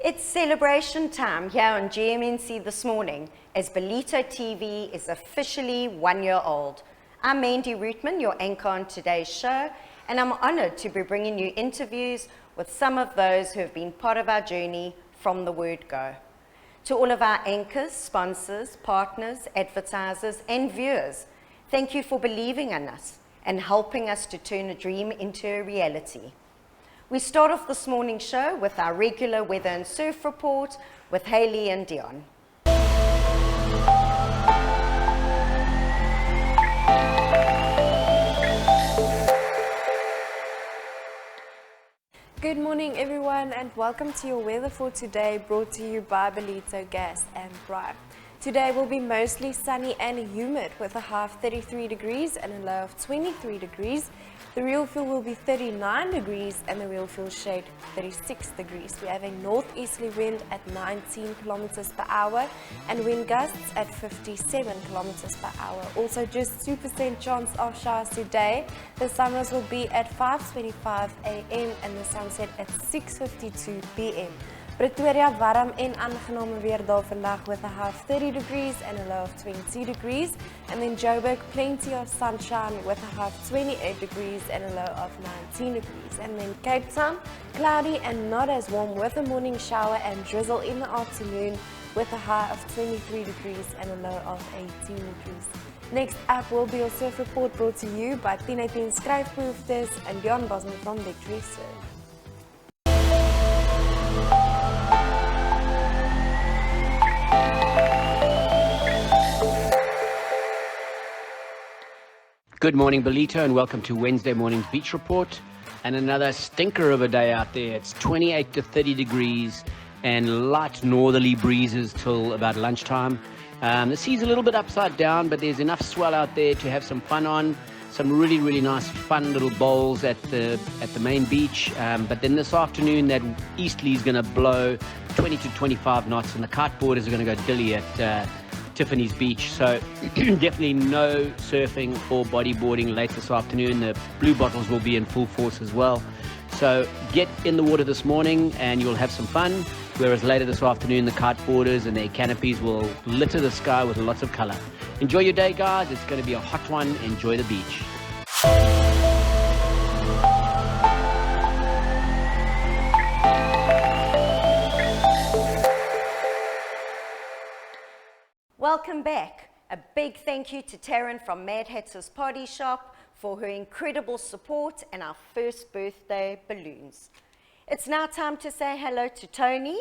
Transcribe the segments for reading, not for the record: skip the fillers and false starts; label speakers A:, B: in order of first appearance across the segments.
A: It's celebration time here on GMNC this morning as Ballito TV is officially 1 year old. I'm Mandy Rootman, your anchor on today's show, and I'm honoured to be bringing you interviews with some of those who have been part of our journey from the word go. To all of our anchors, sponsors, partners, advertisers and viewers, thank you for believing in us and helping us to turn a dream into a reality. We start off this morning's show with our regular weather and surf report with Heili and Deon.
B: Good morning everyone and welcome to your weather for today, brought to you by Ballito Gas and Bride. Today will be mostly sunny and humid with a high of 33 degrees and a low of 23 degrees. The real feel will be 39 degrees and the real feel shade 36 degrees. We have a northeasterly wind at 19 kilometers per hour and wind gusts at 57 kilometers per hour. Also just 2% chance of showers today. The sunrise will be at 5:25 a.m. and the sunset at 6:52 p.m. Pretoria warm en aangename weer daar vandag with a high of 30 degrees and a low of 20 degrees. And then Joburg, plenty of sunshine with a high of 28 degrees and a low of 19 degrees. And then Cape Town, cloudy and not as warm with a morning shower and drizzle in the afternoon with a high of 23 degrees and a low of 18 degrees. Next up will be your surf report brought to you by 1018 Skryfbehoeftes and Deon from the Dresser.
C: Good morning, Ballito, and welcome to Wednesday morning's beach report. And another stinker of a day out there. It's 28 to 30 degrees and light northerly breezes till about lunchtime. The sea's a little bit upside down, but there's enough swell out there to have some fun on. Some really, really nice, fun little bowls at the main beach. But then this afternoon, that easterly is going to blow 20 to 25 knots, and the kiteboarders are going to go dilly at Tiffany's Beach. So definitely no surfing or bodyboarding late this afternoon. The blue bottles will be in full force as well. So get in the water this morning and you'll have some fun. Whereas later this afternoon, the kiteboarders and their canopies will litter the sky with lots of color. Enjoy your day, guys. It's going to be a hot one. Enjoy the beach.
A: Welcome back. A big thank you to Sharon from Mad Hatter's Party Shop for her incredible support and our first birthday balloons. It's now time to say hello to Tony,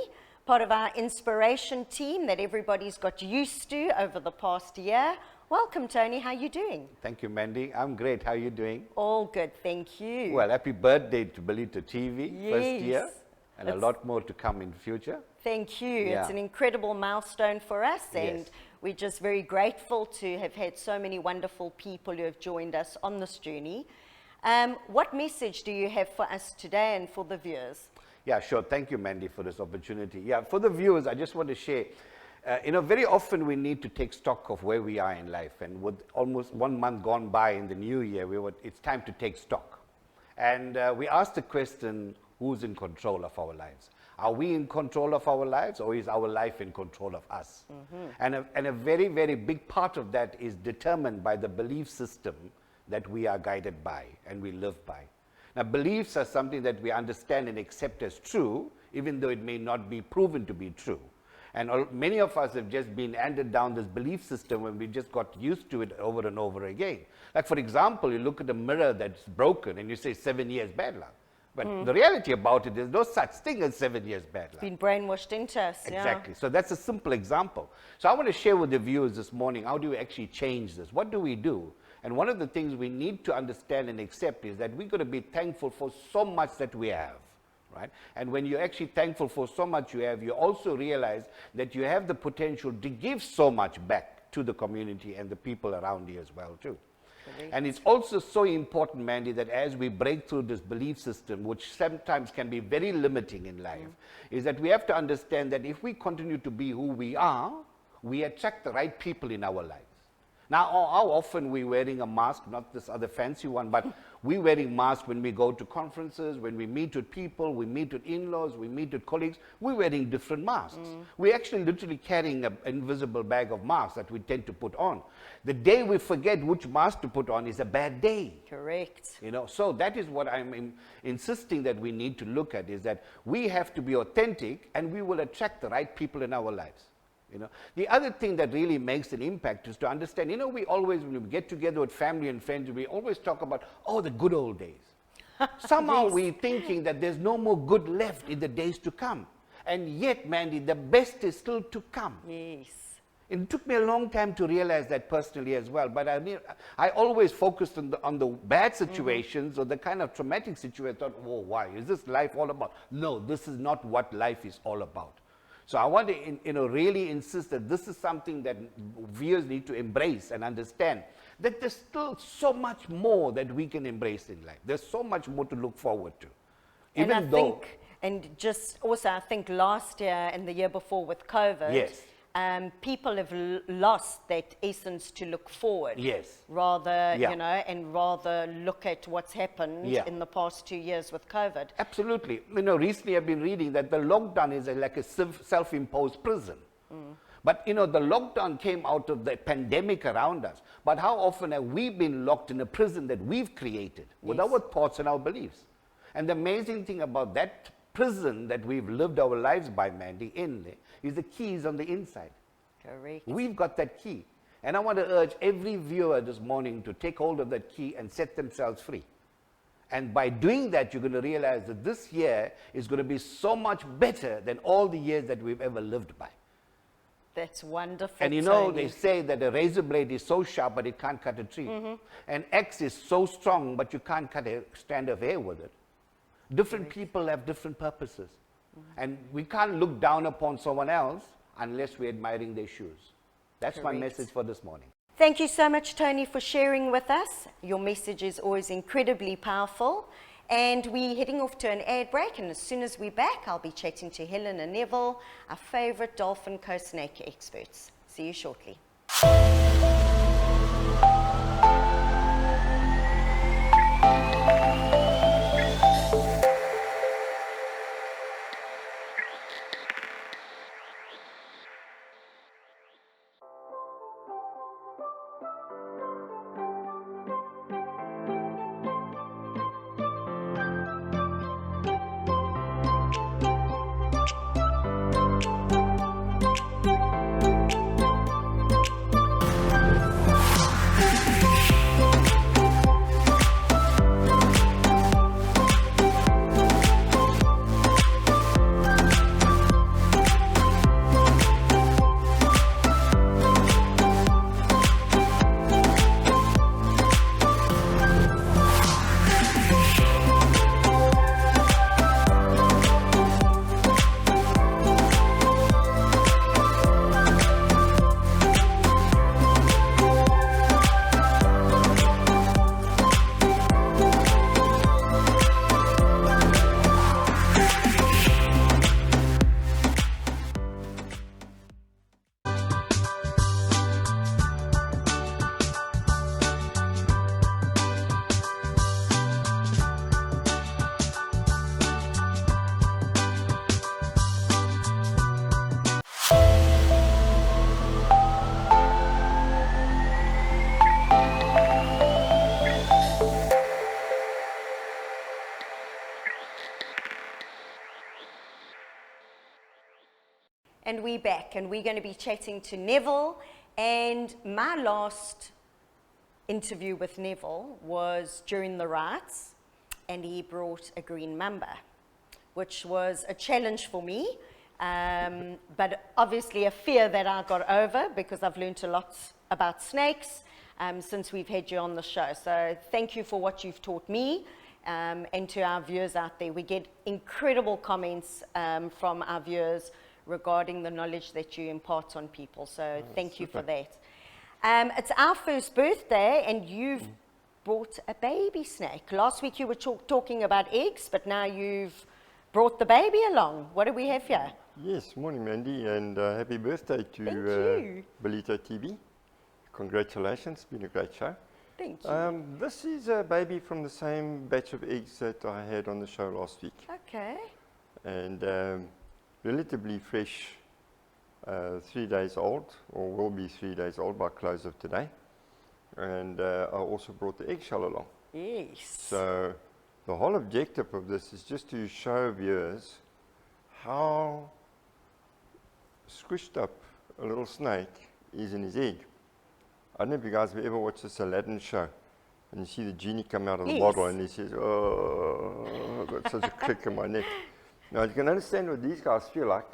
A: part of our inspiration team that everybody's got used to over the past year. Welcome, Tony. How are you doing?
D: Thank you, Mandy. I'm great. How are you doing?
A: All good, thank you.
D: Well, happy birthday to Ballito TV,
A: Yes.
D: first year, and a lot more to come in the future.
A: Thank you.
D: Yeah.
A: It's an incredible milestone for us, and
D: Yes.
A: we're just very grateful to have had so many wonderful people who have joined us on this journey. What message do you have for us today and for the viewers?
D: Yeah, sure. Thank you, Mandy, for this opportunity. Yeah, for the viewers, I just want to share, very often we need to take stock of where we are in life. And with almost 1 month gone by in the new year, it's time to take stock. And we asked the question, who's in control of our lives? Are we in control of our lives, or is our life in control of us? Mm-hmm. And a very, very big part of that is determined by the belief system that we are guided by and we live by. Now, beliefs are something that we understand and accept as true, even though it may not be proven to be true. And many of us have just been handed down this belief system when we just got used to it over and over again. Like, for example, you look at a mirror that's broken and you say 7 years bad luck. But the reality about it is no such thing as 7 years bad luck.
A: Been brainwashed into us.
D: Exactly. So that's a simple example. So I want to share with the viewers this morning, how do we actually change this? What do we do? And one of the things we need to understand and accept is that we've got to be thankful for so much that we have, right? And when you're actually thankful for so much you have, you also realize that you have the potential to give so much back to the community and the people around you as well, too. And it's also so important, Mandy, that as we break through this belief system, which sometimes can be very limiting in life, is that we have to understand that if we continue to be who we are, we attract the right people in our lives. Now, how often we're wearing a mask, not this other fancy one, but we're wearing masks when we go to conferences, when we meet with people, we meet with in-laws, we meet with colleagues, we're wearing different masks. We're actually literally carrying an invisible bag of masks that we tend to put on. The day we forget which mask to put on is a bad day.
A: Correct.
D: You know, so that is what I'm insisting that we need to look at, is that we have to be authentic and we will attract the right people in our lives. You know, the other thing that really makes an impact is to understand, you know, we always, when we get together with family and friends, we always talk about, oh, the good old days. Somehow we're thinking that there's no more good left in the days to come. And yet, Mandy, the best is still to come.
A: Yes.
D: It took me a long time to realize that personally as well, but I always focused on the bad situations or the kind of traumatic situations. I thought, oh, why? Is this life all about? No, this is not what life is all about. So I want to really insist that this is something that viewers need to embrace and understand, that there's still so much more that we can embrace in life. There's so much more to look forward to.
A: And I think last year and the year before with COVID,
D: yes,
A: people have lost that essence to look forward.
D: Yes.
A: Rather, you know, and rather look at what's happened in the past 2 years with COVID.
D: Absolutely. You know, recently I've been reading that the lockdown is like a self-imposed prison. But, you know, the lockdown came out of the pandemic around us. But how often have we been locked in a prison that we've created with our thoughts and our beliefs? And the amazing thing about that prison that we've lived our lives by, Mandy, is the key is on the inside.
A: Correct.
D: We've got that key. And I want to urge every viewer this morning to take hold of that key and set themselves free. And by doing that, you're going to realize that this year is going to be so much better than all the years that we've ever lived by.
A: That's wonderful.
D: And you know, they say that a razor blade is so sharp, but it can't cut a tree. An axe is so strong, but you can't cut a strand of hair with it. Different people have different purposes. And we can't look down upon someone else unless we're admiring their shoes. That's my message for this morning.
A: Thank you so much, Tony, for sharing with us. Your message is always incredibly powerful. And we're heading off to an ad break, and as soon as we're back, I'll be chatting to Helen and Neville, our favorite dolphin coast snake experts. See you shortly. And we're back, and we're going to be chatting to Neville. And my last interview with Neville was during the rites, and he brought a green mamba, which was a challenge for me, but obviously a fear that I got over because I've learned a lot about snakes since we've had you on the show. So thank you for what you've taught me, and to our viewers out there. We get incredible comments from our viewers regarding the knowledge that you impart on people. So thank you for that. It's our first birthday, and you've brought a baby snake. Last week you were talking about eggs, but now you've brought the baby along. What do we have here?
E: Yes, morning Mandy, and happy birthday to Ballito TV. Congratulations, it's been a great show.
A: Thank you.
E: This is a baby from the same batch of eggs that I had on the show last week.
A: Okay.
E: And relatively fresh, 3 days old, or will be 3 days old by close of today. And I also brought the eggshell along.
A: Yes.
E: So the whole objective of this is just to show viewers how squished up a little snake is in his egg. I don't know if you guys have ever watched this Aladdin show, and you see the genie come out of the bottle and he says, oh, I've got such a click in my neck. Now you can understand what these guys feel like.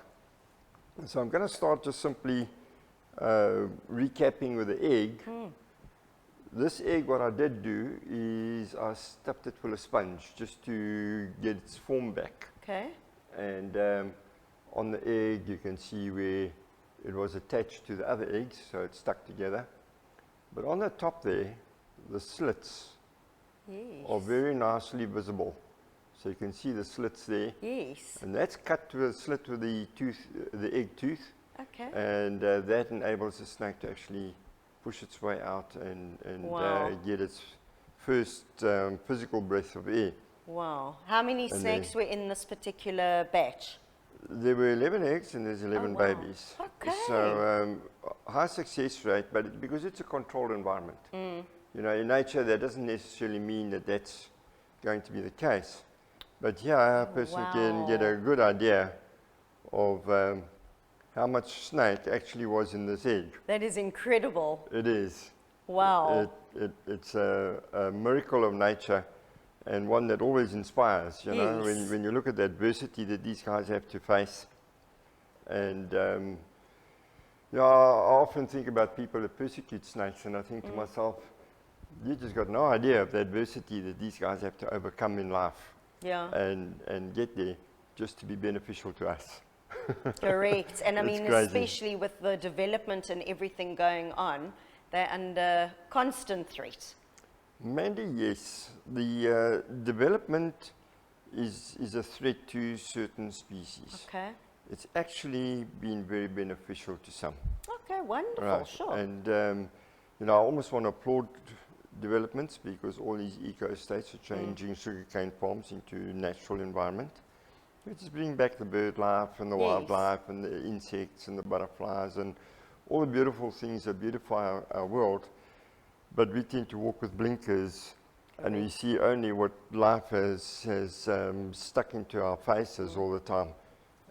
E: So I'm going to start just simply recapping with the egg. This egg, what I did do is I stuffed it full of sponge just to get its form back.
A: Okay.
E: And on the egg you can see where it was attached to the other eggs, so it's stuck together. But on the top there, the slits are very nicely visible. So you can see the slits there.
A: Yes.
E: And that's cut to a slit with the tooth, the egg tooth.
A: Okay.
E: And that enables the snake to actually push its way out and get its first physical breath of air.
A: Wow. How many snakes were in this particular batch?
E: There were 11 eggs and there's 11 babies.
A: Okay.
E: So high success rate, but because it's a controlled environment. You know, in nature that doesn't necessarily mean that that's going to be the case. But here a person can get a good idea of how much snake actually was in this egg.
A: That is incredible.
E: It is.
A: Wow.
E: It's a miracle of nature, and one that always inspires, you know,
A: Yes.
E: when you look at the adversity that these guys have to face. And I often think about people that persecute snakes, and I think to myself, you just got no idea of the adversity that these guys have to overcome in life.
A: Yeah.
E: And get there just to be beneficial to us.
A: Correct. And I mean,
E: crazy.
A: especially with the development and everything going on, they're under constant threat.
E: Mandy, yes. The development is a threat to certain species.
A: Okay.
E: It's actually been very beneficial to some.
A: Okay, wonderful,
E: Right.
A: sure.
E: And, you know, I almost want to applaud developments because all these eco-states are changing sugarcane farms into natural environment. Which is bringing back the bird life and the wildlife and the insects and the butterflies and all the beautiful things that beautify our world. But we tend to walk with blinkers and we see only what life has stuck into our faces all the time.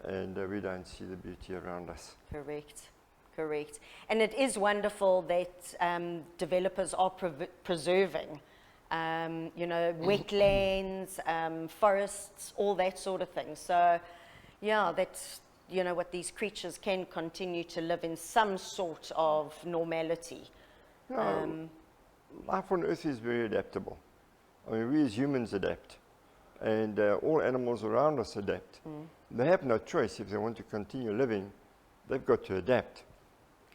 E: And we don't see the beauty around us.
A: Correct. Correct. And it is wonderful that developers are preserving, you know, wetlands, forests, all that sort of thing. So, yeah, that's, you know, what these creatures can continue to live in some sort of normality.
E: Life on Earth is very adaptable. I mean, we as humans adapt. And all animals around us adapt. They have no choice. If they want to continue living, they've got to adapt.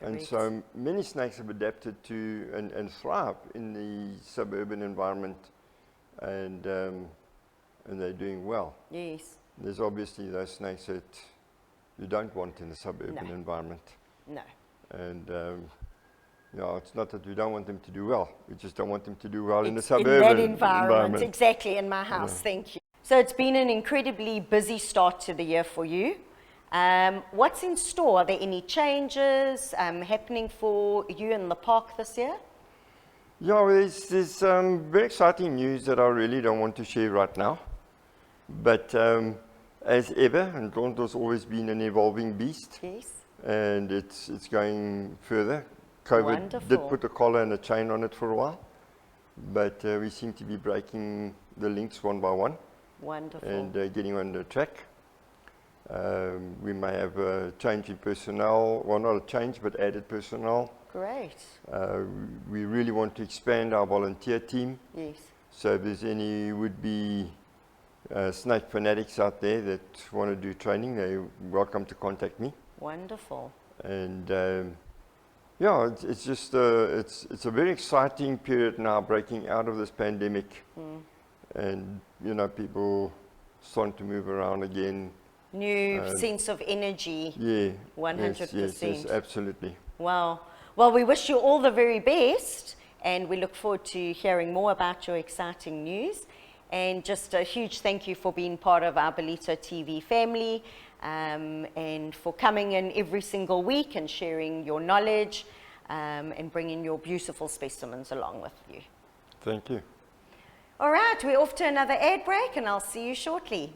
E: And so many snakes have adapted to and thrive in the suburban environment, and they're doing well.
A: Yes.
E: There's obviously those snakes that you don't want in the suburban environment.
A: No.
E: And you know, it's not that we don't want them to do well. We just don't want them to do well in the
A: In
E: suburban
A: that environment. Exactly, in my house. Thank you. So it's been an incredibly busy start to the year for you. What's in store? Are there any changes happening for you in the park this year?
E: Yeah, well, there's very exciting news that I really don't want to share right now. But as ever, Ndlondlo's always been an evolving beast.
A: Yes.
E: And it's going further. COVID did put a collar and a chain on it for a while. But we seem to be breaking the links one by one.
A: Wonderful.
E: And getting on the track. We may have a change in personnel, well not a change but added personnel.
A: Great.
E: We really want to expand our volunteer team.
A: Yes.
E: So if there's any would-be snake fanatics out there that want to do training, they're welcome to contact me.
A: Wonderful.
E: And yeah, it's just it's a very exciting period now, breaking out of this pandemic. And you know, people starting to move around again.
A: New sense of energy.
E: Yeah.
A: 100%.
E: Yes, absolutely.
A: Wow. Well, we wish you all the very best, and we look forward to hearing more about your exciting news. And just a huge thank you for being part of our Ballito TV family, and for coming in every single week and sharing your knowledge, and bringing your beautiful specimens along with you.
E: Thank you.
A: All right, we're off to another ad break, and I'll see you shortly.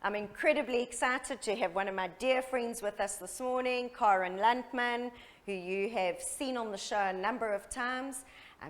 A: I'm incredibly excited to have one of my dear friends with us this morning, Landman, who you have seen on the show a number of times.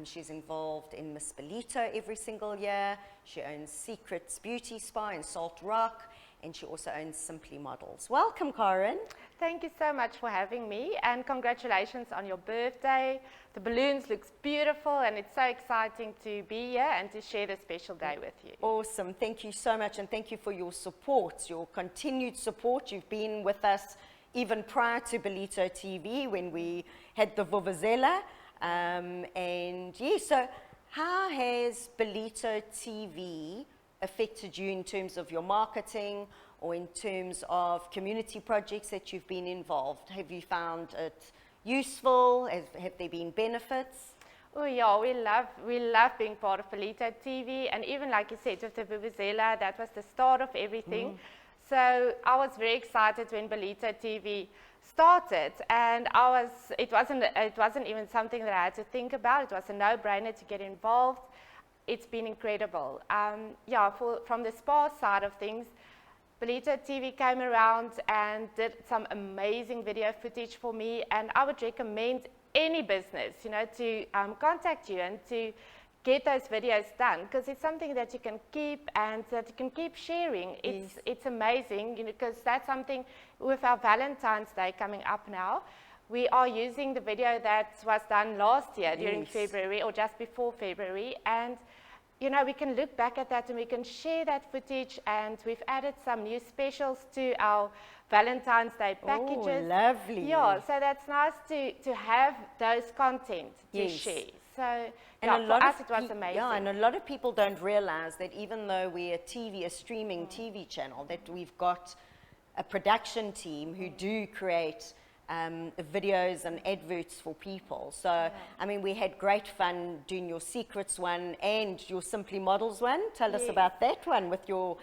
A: She's involved in Miss Ballito every single year. She owns Secrets Beauty Spa in Salt Rock, and she also owns Simply Models. Welcome, Karen.
F: Thank you so much for having me, and congratulations on your birthday. The balloons looks beautiful, and it's so exciting to be here and to share this special day with you.
A: Awesome. Thank you so much, and thank you for your support, your continued support. You've been with us even prior to Ballito TV when we had the Vuvuzela. So how has Ballito TV affected you in terms of your marketing or in terms of community projects that you've been involved? Have you found it useful? Have there been benefits?
F: Oh yeah, we love being part of Ballito TV, and even like you said with the Vuvuzela, that was the start of everything. So I was very excited when Ballito TV started, and it wasn't even something that I had to think about. It was a no-brainer to get involved. It's been incredible. From the spa side of things, Ballito TV came around and did some amazing video footage for me, and I would recommend any business, to contact you and to get those videos done, because it's something that you can keep and that you can keep sharing. It's amazing, because that's something with our Valentine's Day coming up now. We are using the video that was done last year during February or just before February, and we can look back at that and we can share that footage, and we've added some new specials to our Valentine's Day packages.
A: Oh, lovely.
F: Yeah, so that's nice to have those content to share. So for us it was amazing.
A: Yeah, and a lot of people don't realize that even though we're a streaming TV channel, that we've got a production team who do create videos and adverts for people. So, I mean, we had great fun doing your Secrets one and your Simply Models one. Tell us about that one with your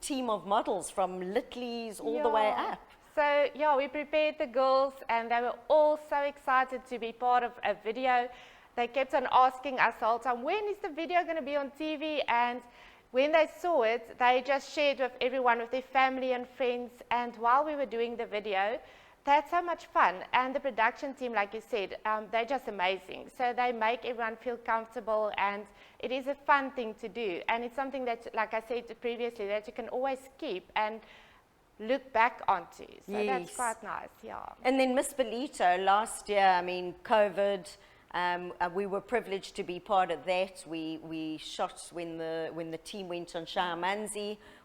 A: team of models from Littlies all the way up.
F: So, yeah, we prepared the girls and they were all so excited to be part of a video. They kept on asking us the whole time, when is the video going to be on TV? And when they saw it, they just shared with everyone, with their family and friends. And while we were doing the video, they had so much fun. And the production team, like you said, they're just amazing. So they make everyone feel comfortable, and it is a fun thing to do. And it's something that, like I said previously, that you can always keep and look back onto. So that's quite nice, yeah.
A: And then Miss Ballito, last year, I mean, COVID, we were privileged to be part of that. We shot when the team went on Sharon,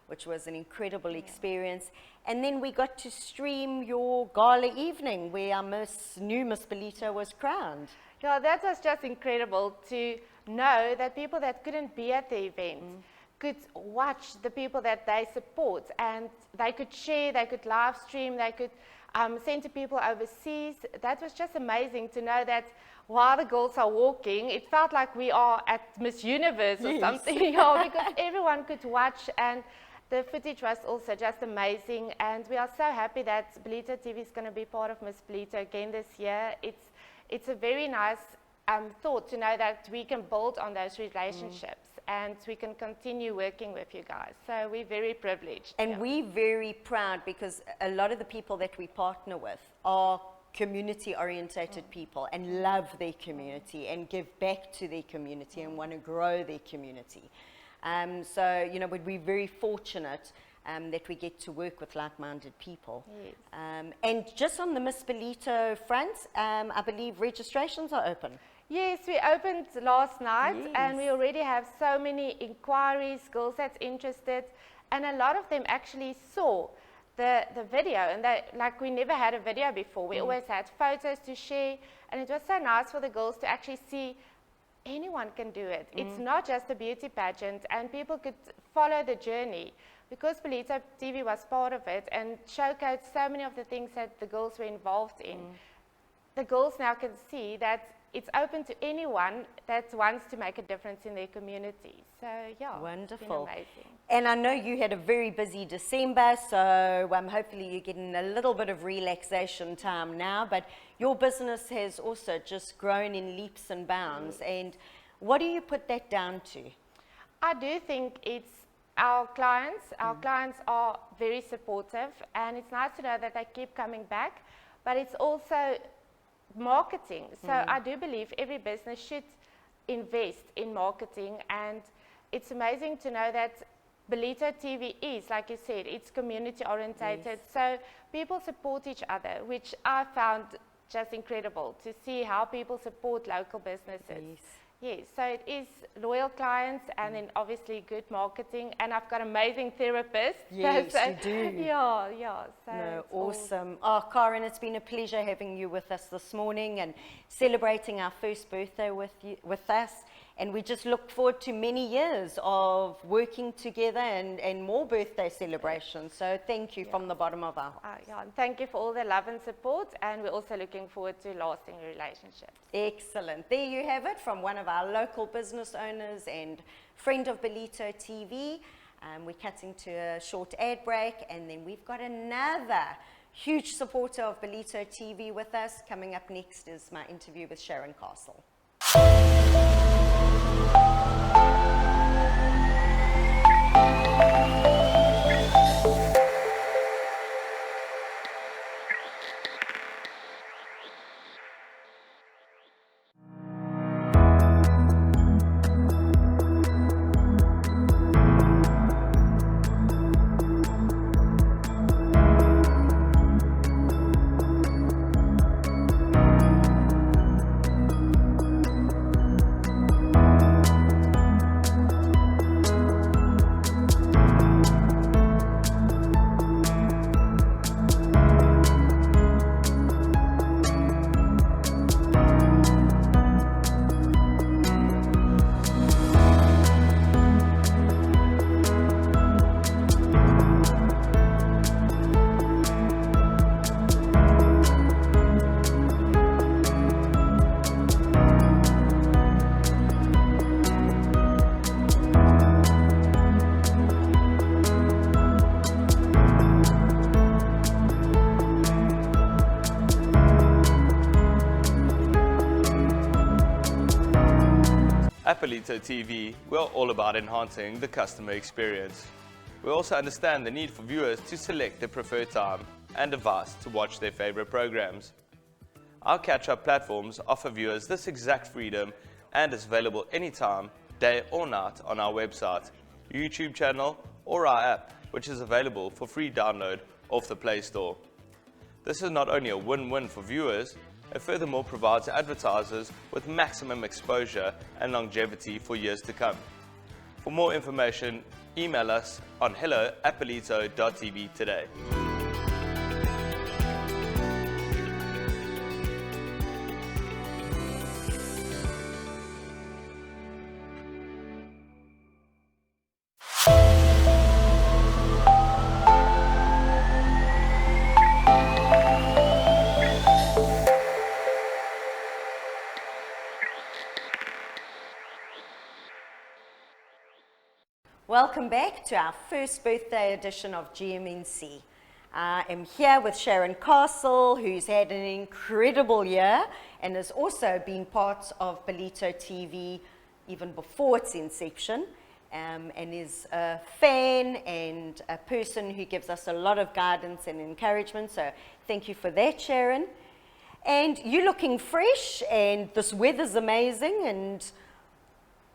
A: which was an incredible experience. And then we got to stream your gala evening where our new Miss Ballito was crowned.
F: Yeah, that was just incredible to know that people that couldn't be at the event could watch the people that they support, and they could share, they could live stream, they could send to people overseas. That was just amazing to know that while the girls are walking, it felt like we are at Miss Universe or something, you know, because everyone could watch, and the footage was also just amazing. And we are so happy that Ballito TV is going to be part of Miss Ballito again this year. It's a very nice thought to know that we can build on those relationships and we can continue working with you guys. So we're very privileged.
A: And we're very proud because a lot of the people that we partner with are community-orientated people and love their community and give back to their community and want to grow their community. So, you know, we're very fortunate that we get to work with like-minded people.
F: Yes.
A: And just on the Miss Ballito front, I believe registrations are open.
F: Yes, we opened last night and we already have so many inquiries, girls that's interested, and a lot of them actually saw the video, and like we never had a video before. We always had photos to share, and it was so nice for the girls to actually see anyone can do it. It's not just a beauty pageant, and people could follow the journey because Ballito TV was part of it and showcased so many of the things that the girls were involved in. The girls now can see that it's open to anyone that wants to make a difference in their community. So, yeah,
A: wonderful.
F: It's been amazing.
A: And I know you had a very busy December, so hopefully you're getting a little bit of relaxation time now, but your business has also just grown in leaps and bounds. And what do you put that down to?
F: I do think it's our clients. Our clients are very supportive, and it's nice to know that they keep coming back, but it's also marketing. So I do believe every business should invest in marketing, and it's amazing to know that Ballito TV is, like you said, it's community orientated. So people support each other, which I found just incredible to see how people support local businesses. Yes, so it is loyal clients and then obviously good marketing, and I've got amazing therapists.
A: Yes,
F: so,
A: you do.
F: Yeah. So
A: no, awesome. Oh, Karen, it's been a pleasure having you with us this morning and celebrating our first birthday with us. And we just look forward to many years of working together and more birthday celebrations. So thank you from the bottom of our hearts.
F: and thank you for all the love and support, and we're also looking forward to lasting relationships.
A: Excellent. There you have it from one of our local business owners and friend of Ballito TV. We're cutting to a short ad break, and then we've got another huge supporter of Ballito TV with us. Coming up next is my interview with Sharon Castle.
G: At Ballito TV, we're all about enhancing the customer experience. We also understand the need for viewers to select their preferred time and device to watch their favorite programs. Our catch-up platforms offer viewers this exact freedom and is available anytime, day or night on our website, YouTube channel or our app, which is available for free download off the Play Store. This is not only a win-win for viewers, it furthermore provides advertisers with maximum exposure and longevity for years to come. For more information, email us on hello@ballito.tv today.
A: Welcome back to our first birthday edition of GMNC. I am here with Sharon Castle, who's had an incredible year and has also been part of Ballito TV even before its inception, and is a fan and a person who gives us a lot of guidance and encouragement. So thank you for that, Sharon. And you're looking fresh, and this weather's amazing, and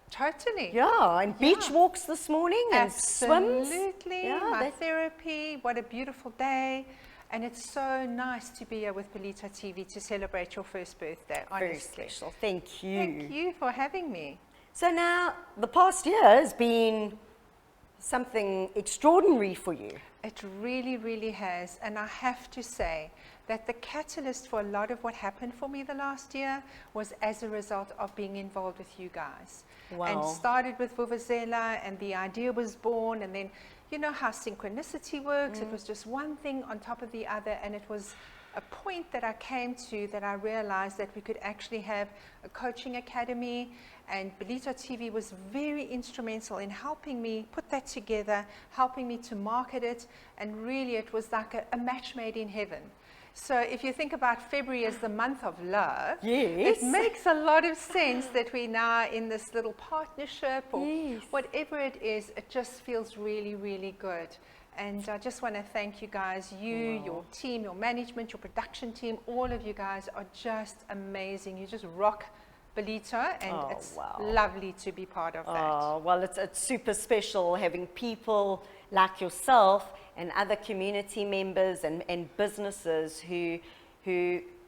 H: Totally.
A: yeah, and beach walks this morning and swims.
H: Absolutely.
A: Yeah,
H: My therapy. What a beautiful day. And it's so nice to be here with Ballito TV to celebrate your first birthday,
A: very
H: honestly.
A: special. Thank you.
H: Thank you for having me.
A: So now, the past year has been something extraordinary for you.
H: It really, really has. And I have to say that the catalyst for a lot of what happened for me the last year was as a result of being involved with you guys.
A: Wow.
H: And started with Vuvuzela, and the idea was born, and then you know how synchronicity works. It was just one thing on top of the other, and it was a point that I came to that I realized that we could actually have a coaching academy, and Ballito TV was very instrumental in helping me put that together, helping me to market it, and really it was like a match made in heaven. So if you think about February as the month of love,
A: Yes.
H: it makes a lot of sense that we're now in this little partnership or
A: Yes.
H: whatever it is. It just feels really, really good. And I just want to thank you guys, your team, your management, your production team, all of you guys are just amazing. You just rock Ballito, and it's lovely to be part of that.
A: Oh, well, it's super special having people like yourself and other community members and businesses who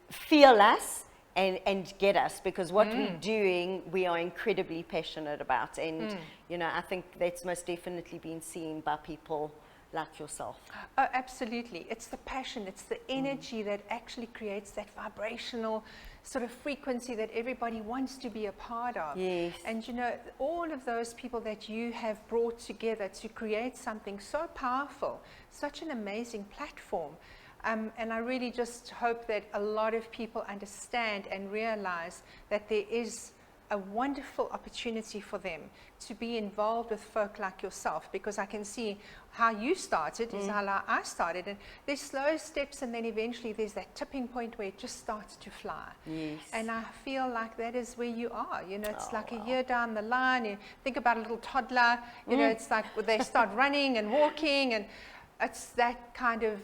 A: feel us and get us, because what we're doing, we are incredibly passionate about. And, you know, I think that's most definitely been seen by people like yourself.
H: Oh, absolutely. It's the passion, it's the energy that actually creates that vibrational sort of frequency that everybody wants to be a part of.
A: Yes.
H: And you know, all of those people that you have brought together to create something so powerful, such an amazing platform. And I really just hope that a lot of people understand and realize that there is a wonderful opportunity for them to be involved with folk like yourself, because I can see how you started is how I started, and there's slow steps, and then eventually there's that tipping point where it just starts to fly.
A: Yes.
H: And I feel like that is where you are. You know, it's like a year down the line. You think about a little toddler, you know, it's like they start running and walking, and it's that kind of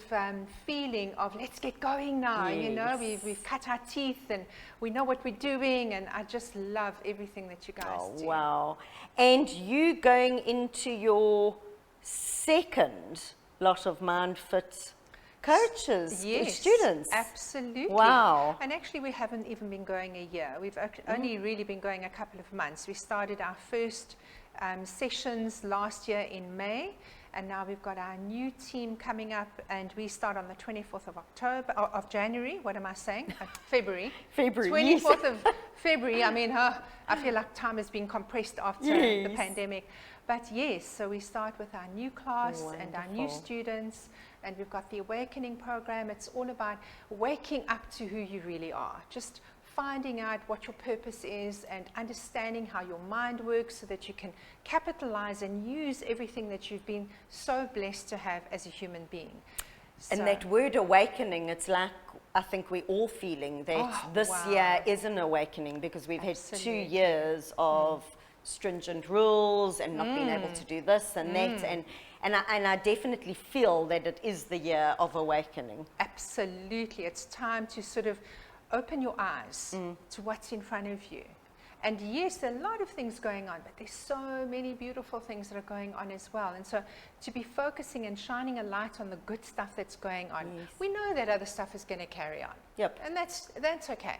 H: feeling of let's get going now.
A: Yes.
H: You know, we've cut our teeth and we know what we're doing, and I just love everything that you guys do.
A: Wow. And you going into your second lot of Mindfit coaches,
H: Yes,
A: students.
H: absolutely.
A: Wow.
H: And actually we haven't even been going a year. We've only really been going a couple of months. We started our first sessions last year in May, and now we've got our new team coming up, and we start on the 24th of January. What am I saying? February.
A: February, yes.
H: 24th of February. I mean, I feel like time has been compressed after the pandemic. But yes, so we start with our new class and our new students, and we've got the Awakening program. It's all about waking up to who you really are. Just finding out what your purpose is and understanding how your mind works so that you can capitalize and use everything that you've been so blessed to have as a human being.
A: And that word awakening, it's like, I think we're all feeling that this year is an awakening, because we've had 2 years of stringent rules and not being able to do this and that. And I definitely feel that it is the year of awakening.
H: Absolutely. It's time to sort of open your eyes to what's in front of you. And yes, there are a lot of things going on, but there's so many beautiful things that are going on as well. And so to be focusing and shining a light on the good stuff that's going on, we know that other stuff is going to carry on.
A: Yep.
H: And that's okay.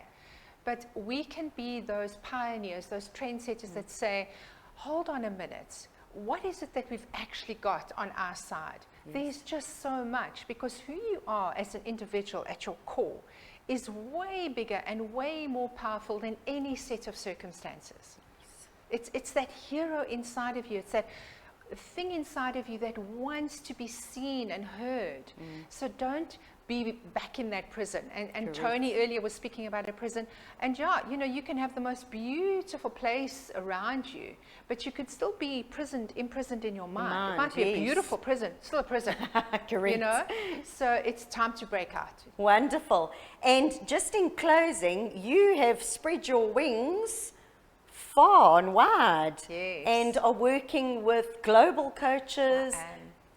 H: But we can be those pioneers, those trendsetters that say, hold on a minute, what is it that we've actually got on our side? There's just so much, because who you are as an individual at your core is way bigger and way more powerful than any set of circumstances. It's that hero inside of you. It's that thing inside of you that wants to be seen and heard. So don't be back in that prison. And Tony earlier was speaking about a prison. And yeah, you know, you can have the most beautiful place around you, but you could still be imprisoned in your mind. It might be a beautiful prison, still a prison.
A: Correct.
H: You know? So it's time to break out.
A: Wonderful. And just in closing, you have spread your wings far and wide,
H: Yes.
A: and are working with global coaches.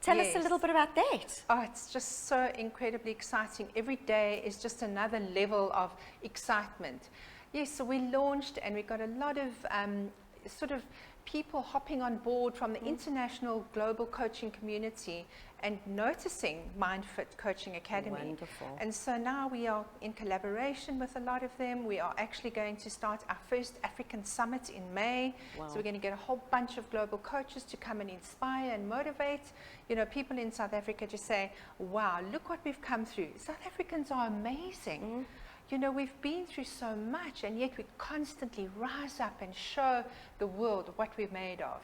A: Tell us a little bit about that.
H: Oh, it's just so incredibly exciting. Every day is just another level of excitement. Yes, so we launched and we got a lot of sort of people hopping on board from the international global coaching community and noticing Mindfit Coaching Academy.
A: Wonderful.
H: And so now we are in collaboration with a lot of them. We are actually going to start our first African summit in May.
A: Wow.
H: So we're going to get a whole bunch of global coaches to come and inspire and motivate. You know, people in South Africa just say, wow, look what we've come through. South Africans are amazing. You know, we've been through so much, and yet we constantly rise up and show the world what we're made of.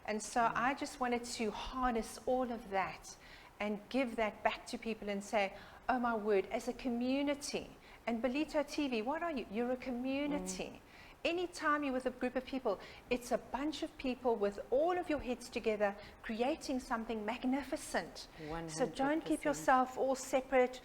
H: And so I just wanted to harness all of that and give that back to people and say, oh my word, as a community, and Ballito TV, what are you? You're a community. Anytime you're with a group of people, it's a bunch of people with all of your heads together, creating something magnificent.
A: 100%.
H: So don't keep yourself all separate.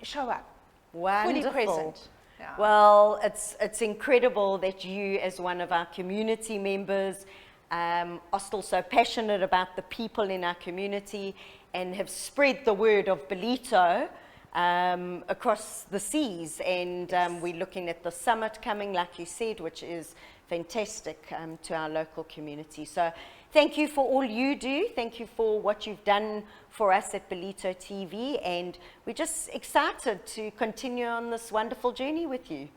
H: Show up.
A: Wonderful.
H: Fully present. Yeah.
A: Well, it's incredible that you, as one of our community members, are still so passionate about the people in our community and have spread the word of Ballito across the seas. And we're looking at the summit coming, like you said, which is fantastic to our local community. So thank you for all you do. Thank you for what you've done for us at Ballito TV. And we're just excited to continue on this wonderful journey with you.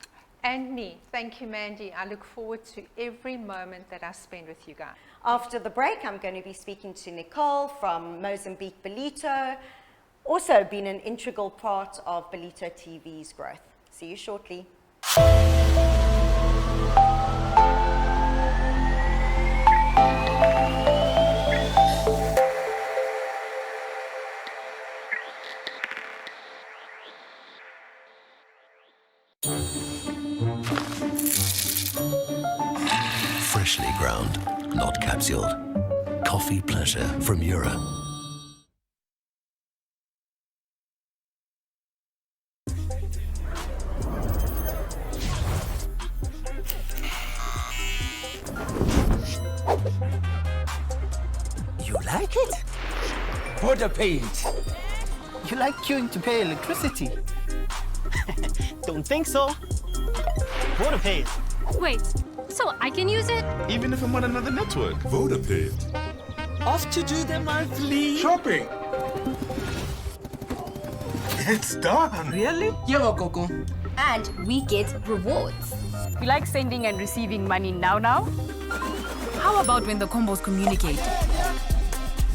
H: And me. Thank you, Mandy. I look forward to every moment that I spend with you guys.
A: After the break, I'm going to be speaking to Nicole from Mozambik Ballito, also been an integral part of Ballito TV's growth. See you shortly.
I: Freshly ground, not capsuled. Coffee pleasure from Euro.
J: You like it? Border paid. You like queuing to pay electricity? Don't think so. Border paid.
K: Wait, so I can use it?
L: Even if I'm on another network.
M: Vodapay.
J: Off to do the monthly
M: Shopping. It's done.
J: Really? Yeah, Coco.
K: And we get rewards. You like sending and receiving money now? How about when the combos communicate?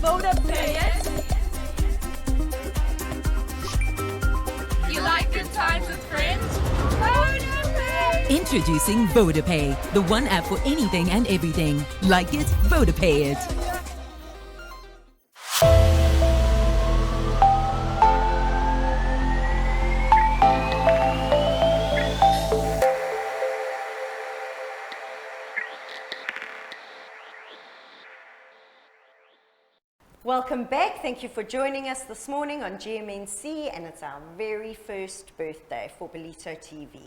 K: Vodapay it. You like good times with friends? Vodapay!
N: Introducing Vodapay, the one app for anything and everything. Like it, Vodapay it.
A: Welcome back. Thank you for joining us this morning on GMNC, and it's our very first birthday for Ballito TV.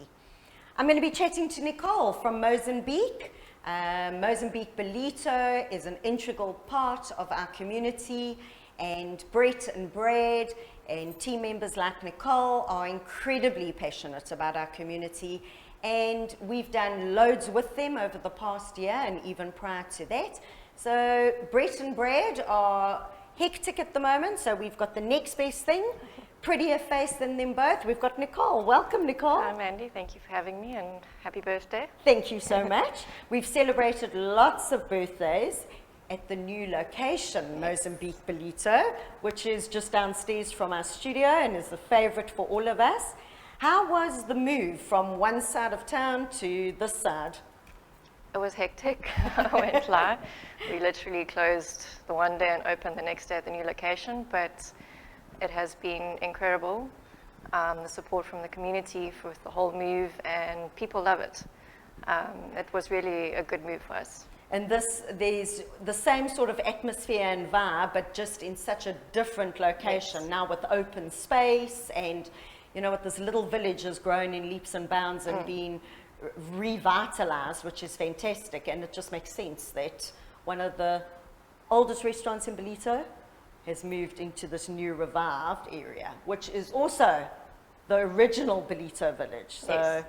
A: I'm going to be chatting to Nicole from Mozambique. Mozambik Ballito is an integral part of our community, and Brett and Brad and team members like Nicole are incredibly passionate about our community, and we've done loads with them over the past year and even prior to that. So Brett and Brad are hectic at the moment, so we've got the next best thing, prettier face than them both. We've got Nicole. Welcome, Nicole.
O: Hi, Mandy. Thank you for having me, and happy birthday.
A: Thank you so much. We've celebrated lots of birthdays at the new location, Mozambik Ballito, which is just downstairs from our studio and is a favorite for all of us. How was the move from one side of town to this side?
O: It was hectic. I won't lie. We literally closed the one day and opened the next day at the new location, but it has been incredible. The support from the community for the whole move, and people love it. It was really a good move for us.
A: And there's the same sort of atmosphere and vibe, but just in such a different location. Yes. Now with open space, and with this little village has grown in leaps and bounds and been revitalized, which is fantastic. And it just makes sense that one of the oldest restaurants in Ballito has moved into this new revived area, which is also the original Ballito village. So yes.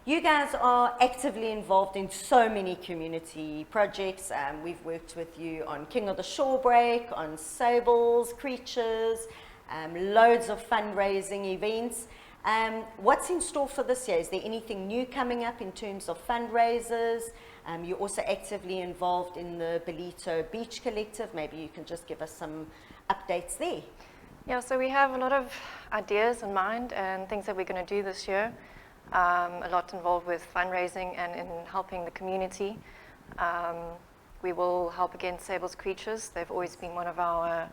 A: You guys are actively involved in so many community projects. We've worked with you on King of the Shore Break, on Sables, Creatures, loads of fundraising events. What's in store for this year? Is there anything new coming up in terms of fundraisers? You're also actively involved in the Ballito Beach Collective. Maybe you can just give us some updates there.
O: Yeah, so we have a lot of ideas in mind and things that we're going to do this year. A lot involved with fundraising and in helping the community. We will help against Sables Creatures. They've always been one of our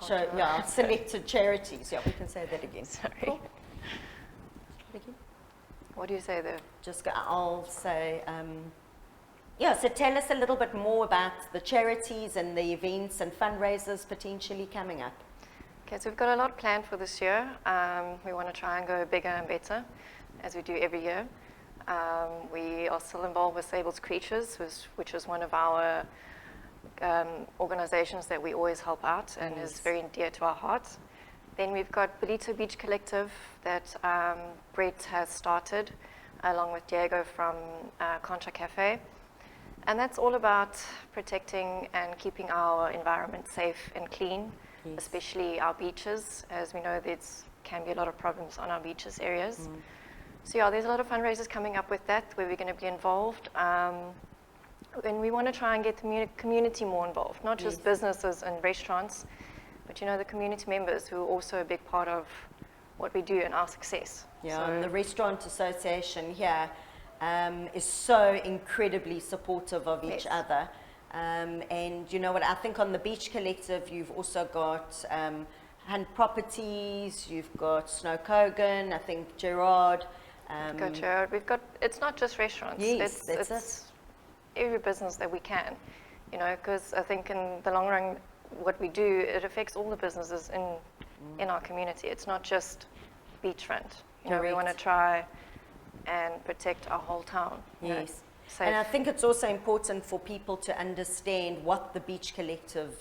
A: selected charities. Yeah, we can say that again.
O: Sorry.
A: Cool.
O: What do you say there?
A: I'll say, so tell us a little bit more about the charities and the events and fundraisers potentially coming up.
O: Okay, so we've got a lot planned for this year. We want to try and go bigger and better, as we do every year. We are still involved with Sables Creatures, which is one of our organizations that we always help out and is very dear to our hearts. Then we've got Ballito Beach Collective that Brett has started, along with Diego from Concha Cafe. And that's all about protecting and keeping our environment safe and clean. Yes. Especially our beaches. As we know, there can be a lot of problems on our beaches areas. So yeah, there's a lot of fundraisers coming up with that where we're going to be involved. And we want to try and get the community more involved, not just businesses and restaurants, but the community members who are also a big part of what we do and our success.
A: Yeah, and the Restaurant Association here is so incredibly supportive of each other. And you know what, I think on the Beach Collective, you've also got Hunt Properties, you've got Snow Kogan, I think Gerard.
O: We've got Gerard. It's not just restaurants.
A: Yes,
O: it's every business that we can, because I think in the long run, what we do, it affects all the businesses in our community. It's not just beachfront. We want to try and protect our whole town.
A: Yes. And I think it's also important for people to understand what the Beach Collective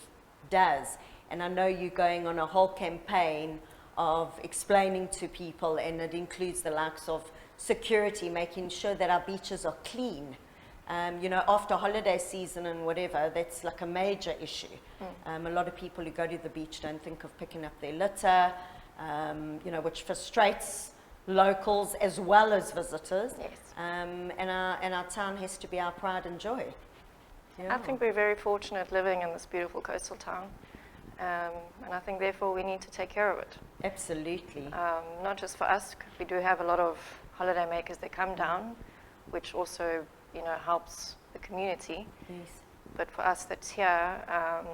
A: does. And I know you're going on a whole campaign of explaining to people, and it includes the likes of security, making sure that our beaches are clean. After holiday season and whatever, that's like a major issue. A lot of people who go to the beach don't think of picking up their litter, which frustrates locals as well as visitors.
O: Yes.
A: And our town has to be our pride and joy. Yeah.
O: I think we're very fortunate living in this beautiful coastal town. And I think therefore we need to take care of it.
A: Absolutely.
O: Not just for us, 'cause we do have a lot of holiday makers that come down, which also, helps the community.
A: Yes.
O: But for us that's here, and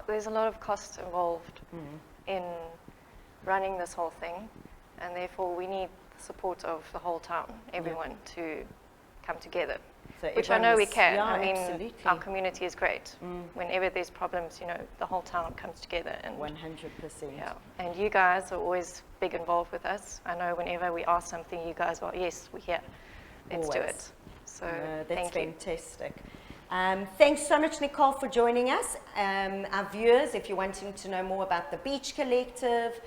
O: there's a lot of cost involved in running this whole thing. And therefore we need the support of the whole town, everyone, to come together.
A: So
O: which I know we can.
A: Yeah,
O: I mean,
A: absolutely.
O: our community is great. Whenever there's problems, the whole town comes together. And
A: 100%.
O: Yeah, and you guys are always big involved with us. I know whenever we ask something, you guys are, yes, we're here. Let's do it. So
A: that's
O: thank you.
A: fantastic. Thanks so much, Nicole, for joining us. Our viewers, if you're wanting to know more about the Beach Collective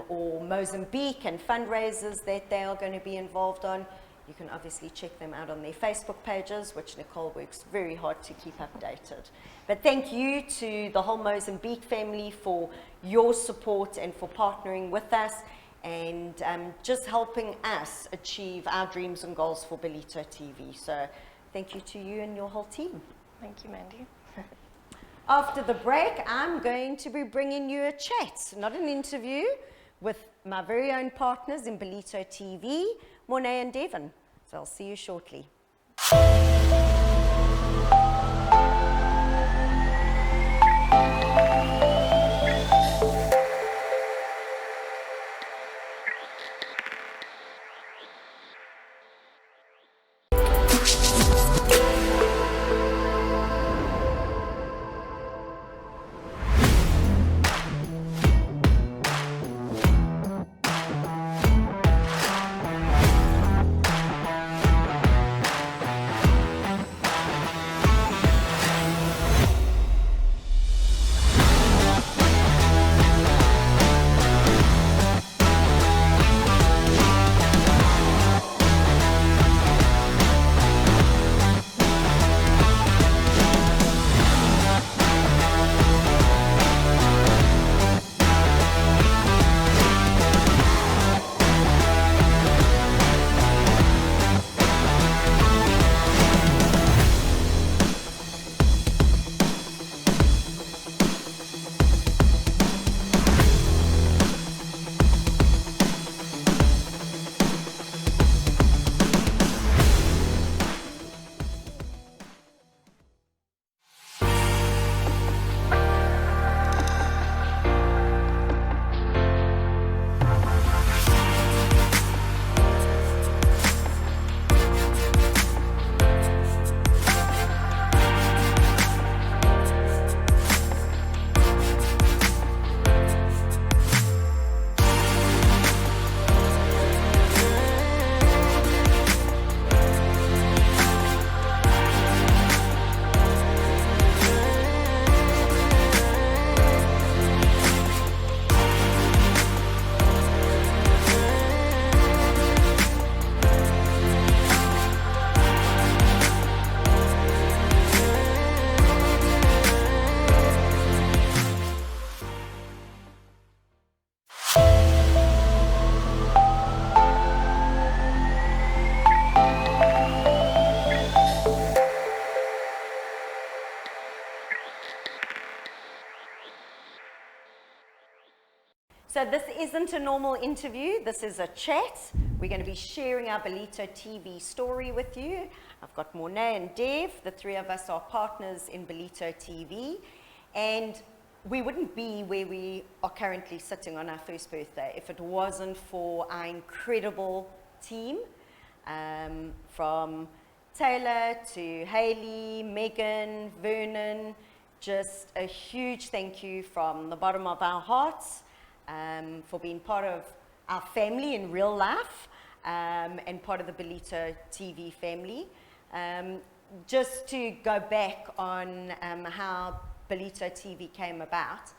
A: or Mozambique and fundraisers that they are going to be involved on, you can obviously check them out on their Facebook pages, which Nicole works very hard to keep updated. But thank you to the whole Mozambique family for your support and for partnering with us and just helping us achieve our dreams and goals for Ballito TV. So thank you to you and your whole team.
O: Thank you, Mandy.
A: After the break, I'm going to be bringing you a chat, not an interview, with my very own partners in Ballito TV, Morne and Devon. So I'll see you shortly. So this isn't a normal interview, this is a chat. We're going to be sharing our Ballito TV story with you. I've got Morne and Dev, the three of us are partners in Ballito TV, and we wouldn't be where we are currently sitting on our first birthday if it wasn't for our incredible team, from Taylor to Heili, Megan, Vernon. Just a huge thank you from the bottom of our hearts for being part of our family in real life and part of the Ballito TV family. Just to go back on how Ballito TV came about,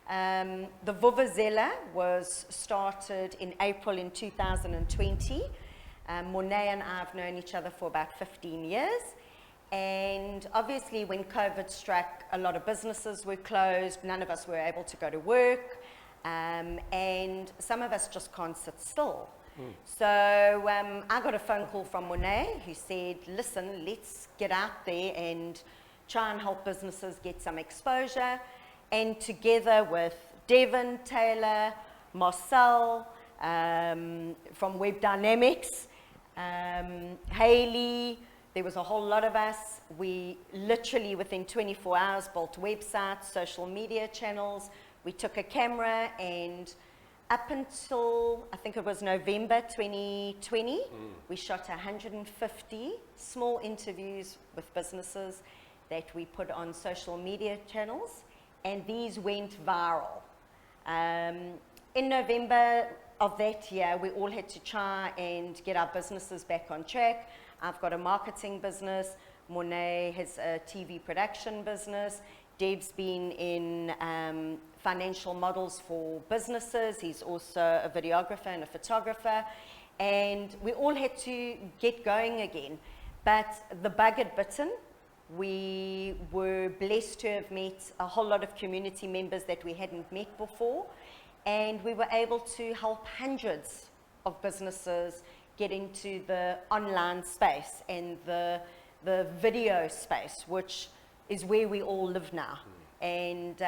A: the Vuvuzela was started in April in 2020. Morne and I have known each other for about 15 years. And obviously when COVID struck, a lot of businesses were closed, none of us were able to go to work, and some of us just can't sit still. So I got a phone call from Morne who said, listen, let's get out there and try and help businesses get some exposure. And together with Devon, Taylor, Marcel from Web Dynamics, Heili, there was a whole lot of us. We literally within 24 hours built websites, social media channels. We took a camera and up until, I think it was November 2020, we shot 150 small interviews with businesses that we put on social media channels, and these went viral. In November of that year, we all had to try and get our businesses back on track. I've got a marketing business. Morne has a TV production business. Dev's been in financial models for businesses. He's also a videographer and a photographer. And we all had to get going again. But the bug had bitten. We were blessed to have met a whole lot of community members that we hadn't met before. And we were able to help hundreds of businesses get into the online space and the video space, which is where we all live now. And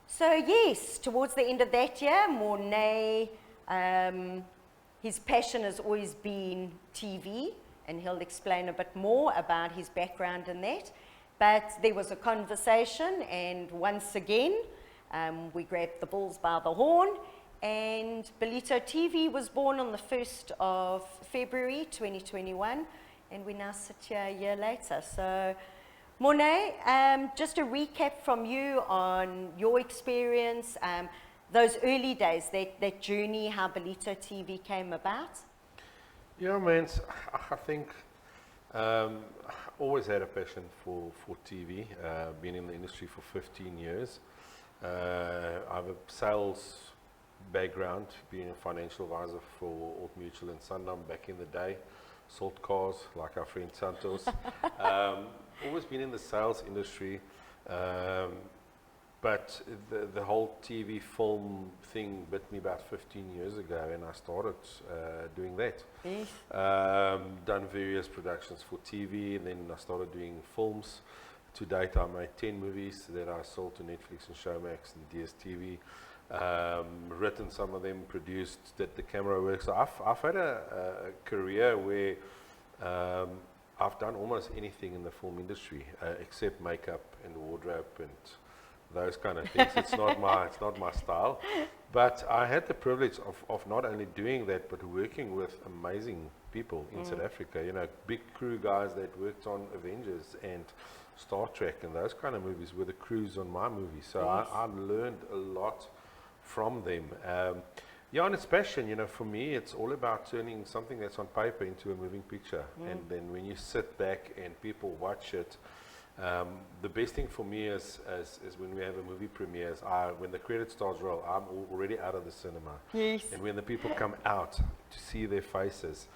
A: so yes, towards the end of that year, Morne, his passion has always been TV, and he'll explain a bit more about his background in that. But there was a conversation, and once again, we grabbed the bulls by the horn, and Ballito TV was born on the 1st of February 2021, and we now sit here a year later. So, Morne, just a recap from you on your experience, those early days, that journey, how Ballito TV came about.
P: Yeah, man, I think always had a passion for TV, been in the industry for 15 years. I have a sales background, being a financial advisor for Old Mutual and Sanlam back in the day, sold cars like our friend Santos. Always been in the sales industry, but the whole TV film thing bit me about 15 years ago, and I started doing that. Yes. Done various productions for TV, and then I started doing films. To date, I made 10 movies that I sold to Netflix and Showmax and DSTV. Written some of them, produced, did the camera work. So I've had a career where I've done almost anything in the film industry except makeup and wardrobe and those kind of things. It's not my style. But I had the privilege of not only doing that, but working with amazing people in South Africa. You know, big crew guys that worked on Avengers and Star Trek and those kind of movies were the crews on my movie. So I learned a lot from them. Yeah, and it's passion, you know, for me it's all about turning something that's on paper into a moving picture. And then when you sit back and people watch it, the best thing for me is when we have a movie premieres, when the credits starts roll, I'm already out of the cinema. Yes. And when the people come out to see their faces,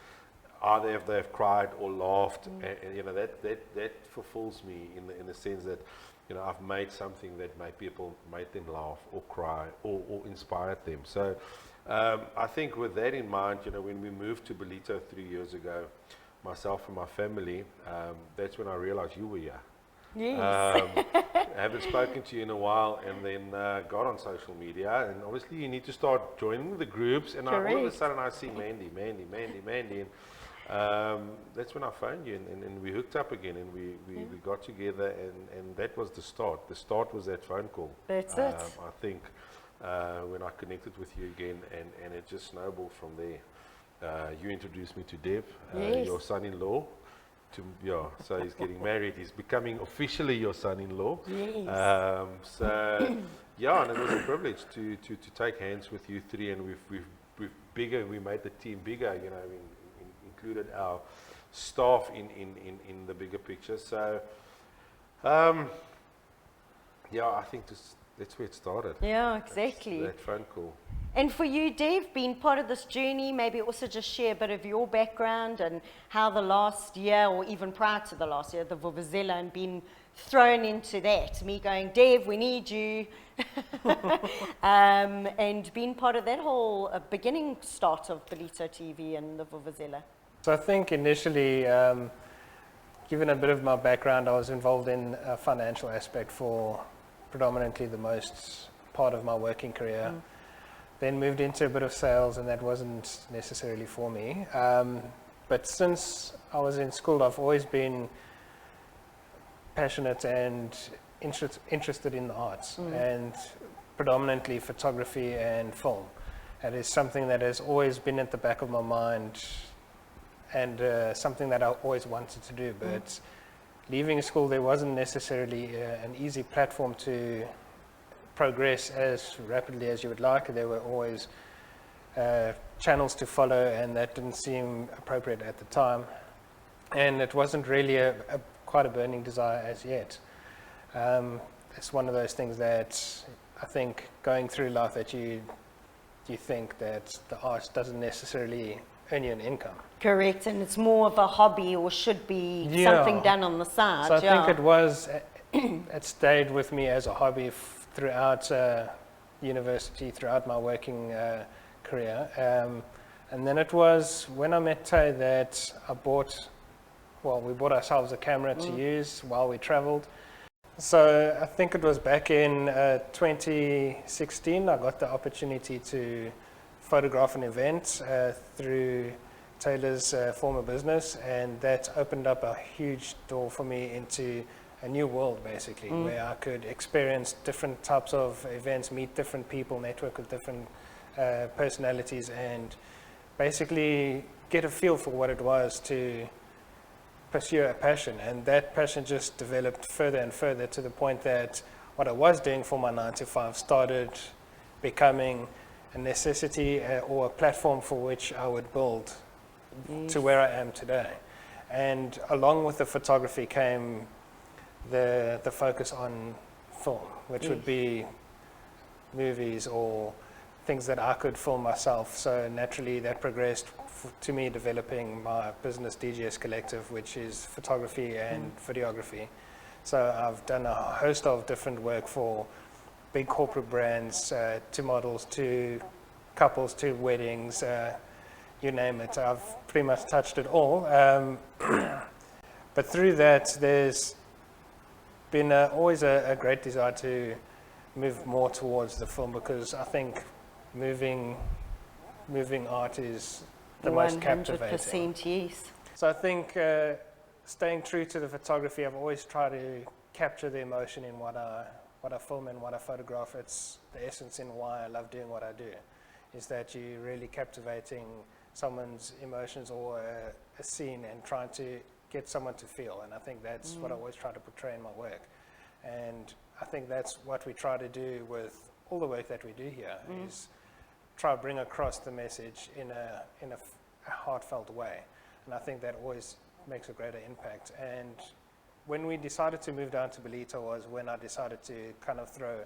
P: either if they've cried or laughed, and you know, that fulfills me in the sense that, you know, I've made something that made them laugh or cry or inspired them. So I think with that in mind, you know, when we moved to Ballito 3 years ago, myself and my family, that's when I realized you were here. Yes. I haven't spoken to you in a while, and then got on social media, and obviously you need to start joining the groups, and all of a sudden I see Mandy, and that's when I found you, and we hooked up again, and we got together, and that was the start. The start was that phone call. That's it. I think when I connected with you again, and it just snowballed from there. You introduced me to Dev, your son-in-law. So he's getting married. He's becoming officially your son-in-law. Yes. So yeah, and it was a privilege to take hands with you three, and we made the team bigger. You know, we included our staff in the bigger picture. So yeah, I think that's where it started. Yeah, exactly. That phone call.
A: And for you, Dev, being part of this journey, maybe also just share a bit of your background and how the last year, or even prior to the last year, the Vuvuzela, and being thrown into that. Me going, Dev, we need you. And being part of that whole beginning start of Ballito TV and the Vuvuzela.
Q: So I think initially, given a bit of my background, I was involved in a financial aspect for predominantly the most part of my working career. Then moved into a bit of sales, and that wasn't necessarily for me. But since I was in school, I've always been passionate and interested in the arts, and predominantly photography and film. That is something that has always been at the back of my mind, and something that I always wanted to do. But leaving school, there wasn't necessarily an easy platform to progress as rapidly as you would like. There were always channels to follow, and that didn't seem appropriate at the time. and it wasn't really quite a burning desire as yet. It's one of those things that I think going through life that you think that the art doesn't necessarily earn you an income.
A: Correct, and it's more of a hobby or should be something done on the side.
Q: So I think it was, it stayed with me as a hobby throughout university, throughout my working career. And then it was when I met Tay that we bought ourselves a camera to use while we traveled. So I think it was back in 2016, I got the opportunity to photograph an event through Taylor's former business, and that opened up a huge door for me into a new world, basically, where I could experience different types of events, meet different people, network with different personalities, and basically get a feel for what it was to pursue a passion. And that passion just developed further and further to the point that what I was doing for my 9 to 5 started becoming a necessity or a platform for which I would build to where I am today. And along with the photography came the focus on film, which would be movies or things that I could film myself. So naturally that progressed to me developing my business DGS Collective, which is photography and videography. So I've done a host of different work for big corporate brands, to models, to couples, to weddings, you name it. I've pretty much touched it all. But through that, there's been always a great desire to move more towards the film, because I think moving art is the most captivating.
A: 100%, yes.
Q: So I think staying true to the photography, I've always tried to capture the emotion in what I film and what I photograph. It's the essence in why I love doing what I do, is that you're really captivating someone's emotions or a scene and trying to get someone to feel. And I think that's what I always try to portray in my work. And I think that's what we try to do with all the work that we do here, is try to bring across the message in a heartfelt way. And I think that always makes a greater impact. And when we decided to move down to Ballito was when I decided to kind of throw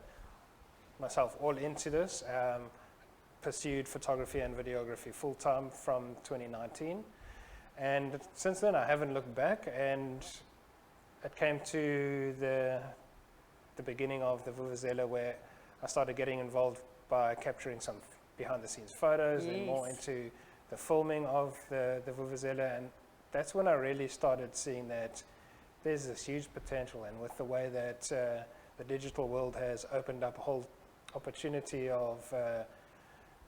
Q: myself all into this. Pursued photography and videography full-time from 2019. And since then I haven't looked back, and it came to the beginning of the Vuvuzela where I started getting involved by capturing some behind-the-scenes photos and more into the filming of the Vuvuzela, and that's when I really started seeing that there's this huge potential. And with the way that the digital world has opened up a whole opportunity of a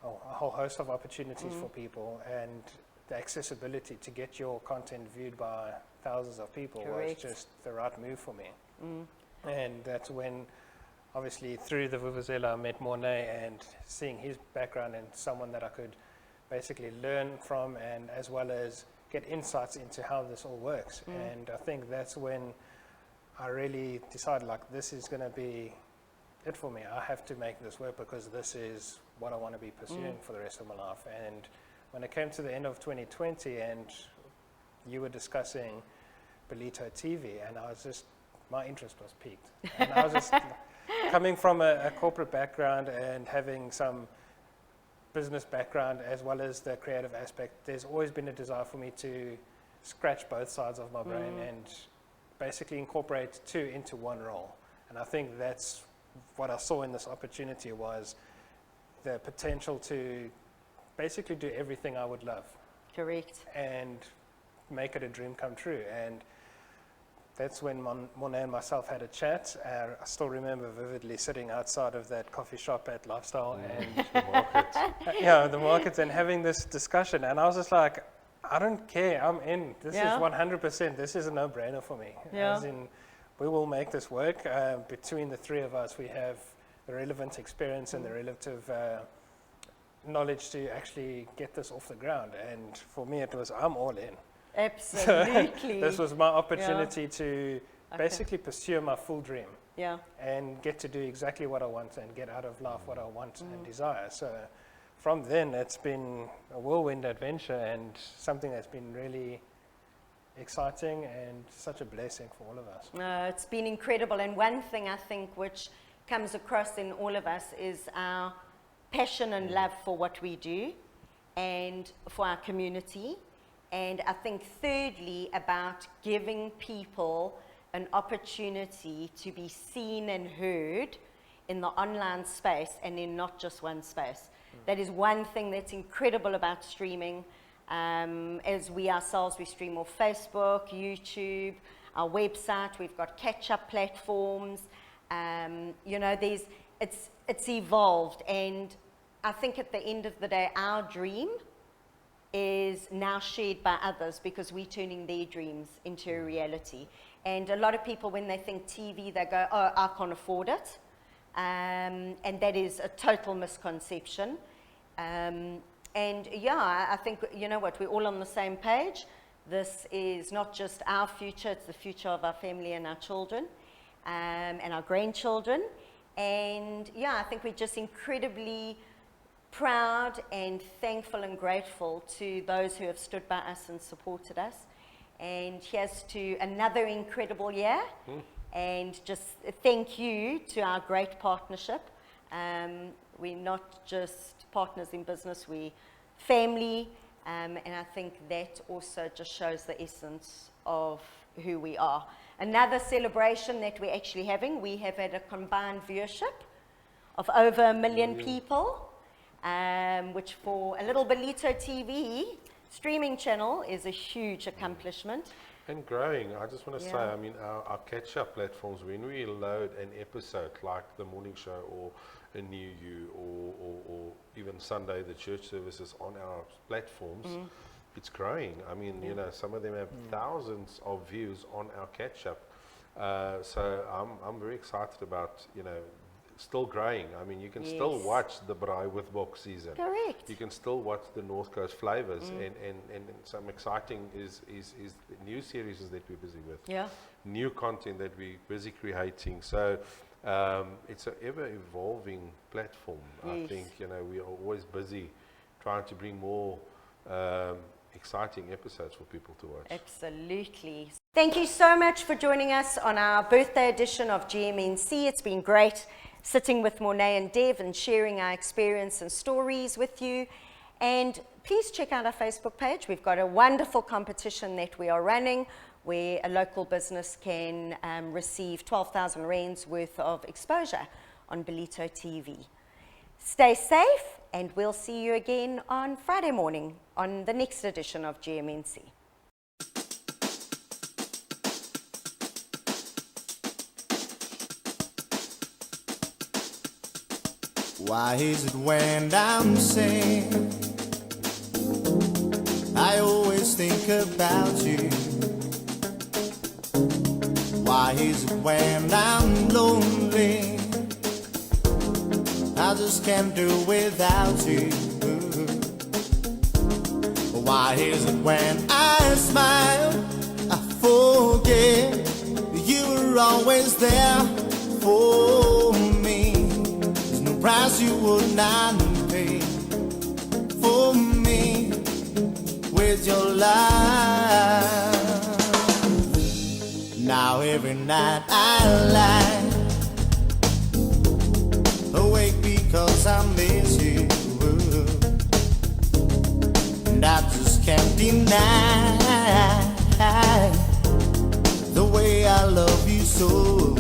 Q: whole host of opportunities for people, and the accessibility to get your content viewed by thousands of people was just the right move for me. And that's when, obviously, through the Vuvuzela, I met Morne, and seeing his background and someone that I could basically learn from, and as well as get insights into how this all works. And I think that's when I really decided, like, this is going to be it for me. I have to make this work, because this is what I want to be pursuing for the rest of my life. And when it came to the end of 2020 and you were discussing Ballito TV, and I was just, my interest was piqued. And I was just coming from a corporate background and having some business background as well as the creative aspect, there's always been a desire for me to scratch both sides of my brain and basically incorporate two into one role. And I think that's what I saw in this opportunity, was the potential to basically do everything I would love.
A: Correct.
Q: And make it a dream come true. And that's when Morne and myself had a chat. I still remember vividly sitting outside of that coffee shop at Lifestyle and
P: the market.
Q: The markets, and having this discussion. And I was just like, I don't care, I'm in. This is 100%, this is a no-brainer for me. As in, we will make this work. Between the three of us, we have the relevant experience and the relative knowledge to actually get this off the ground. And for me, it was, I'm all in.
A: Absolutely.
Q: This was my opportunity to basically pursue my full dream. And get to do exactly what I want and get out of life what I want and desire. So from then, it's been a whirlwind adventure and something that's been really exciting and such a blessing for all of us.
A: It's been incredible, and one thing I think which comes across in all of us is our passion and love for what we do and for our community. And I think thirdly, about giving people an opportunity to be seen and heard in the online space and in not just one space. That is one thing that's incredible about streaming. As we ourselves, we stream off Facebook, YouTube, our website, we've got catch-up platforms. You know, it's evolved, and I think at the end of the day, our dream is now shared by others because we're turning their dreams into a reality. And a lot of people, when they think TV, they go, oh, I can't afford it. And that is a total misconception. And yeah, I think, you know what, we're all on the same page. This is not just our future, it's the future of our family and our children, and our grandchildren. And yeah, I think we're just incredibly proud and thankful and grateful to those who have stood by us and supported us. And here's to another incredible year. And just thank you to our great partnership. We're not just partners in business, we're family. And I think that also just shows the essence of who we are. Another celebration that we're actually having, we have had a combined viewership of over 1 million people, which for a little Ballito TV streaming channel is a huge accomplishment.
P: And growing. I just want to
A: Yeah.
P: say, I mean, our catch-up platforms, when we load an episode like the morning show or a New You or even Sunday, the church services on our platforms, it's growing. I mean, you know, some of them have thousands of views on our catch-up. So I'm very excited about, you know, still growing. I mean, you can still watch the Braai with Bok season.
A: Correct.
P: You can still watch the North Coast flavors, and some exciting is the new series that we're busy with.
A: Yeah.
P: New content that we're busy creating. So it's an ever evolving platform. I think, you know, we are always busy trying to bring more exciting episodes for people to watch.
A: Absolutely. Thank you so much for joining us on our birthday edition of GMNC. It's been great sitting with Morne and Dev and sharing our experience and stories with you. And please check out our Facebook page. We've got a wonderful competition that we are running where a local business can receive 12,000 rands worth of exposure on Ballito TV. Stay safe, and we'll see you again on Friday morning on the next edition of GMNC.
R: Why is it when I'm sad, I always think about you? Why is it when I'm lonely, I just can't do without you? Why is it when I smile, I forget you were always there for me? There's no price you would not pay for me with your love. Now every night I lie awake because I miss you, and I just can't deny the way I love you so.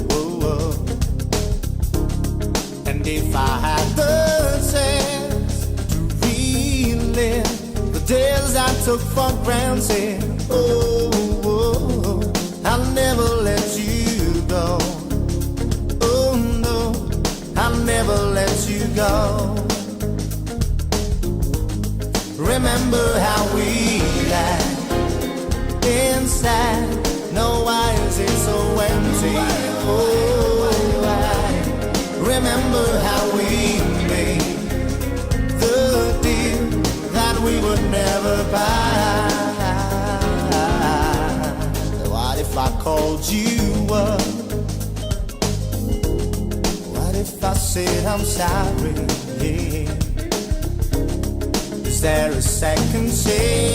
R: And if I had the chance to relive the days I took for granted, I'll never let you go. Oh no, I'll never let you go. Remember how we lied inside. No, why is it so empty? Oh, why? Remember how we made the deal that we would never buy. What if I called you up? What if I said I'm sorry? Yeah. Is there a second chance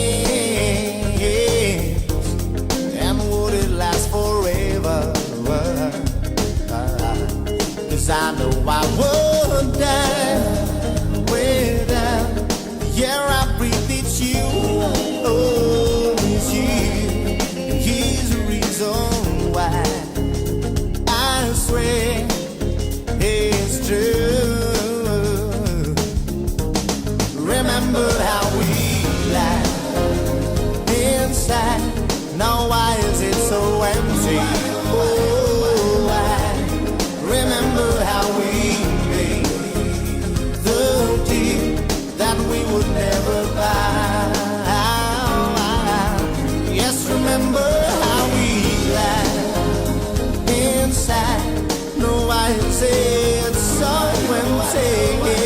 R: say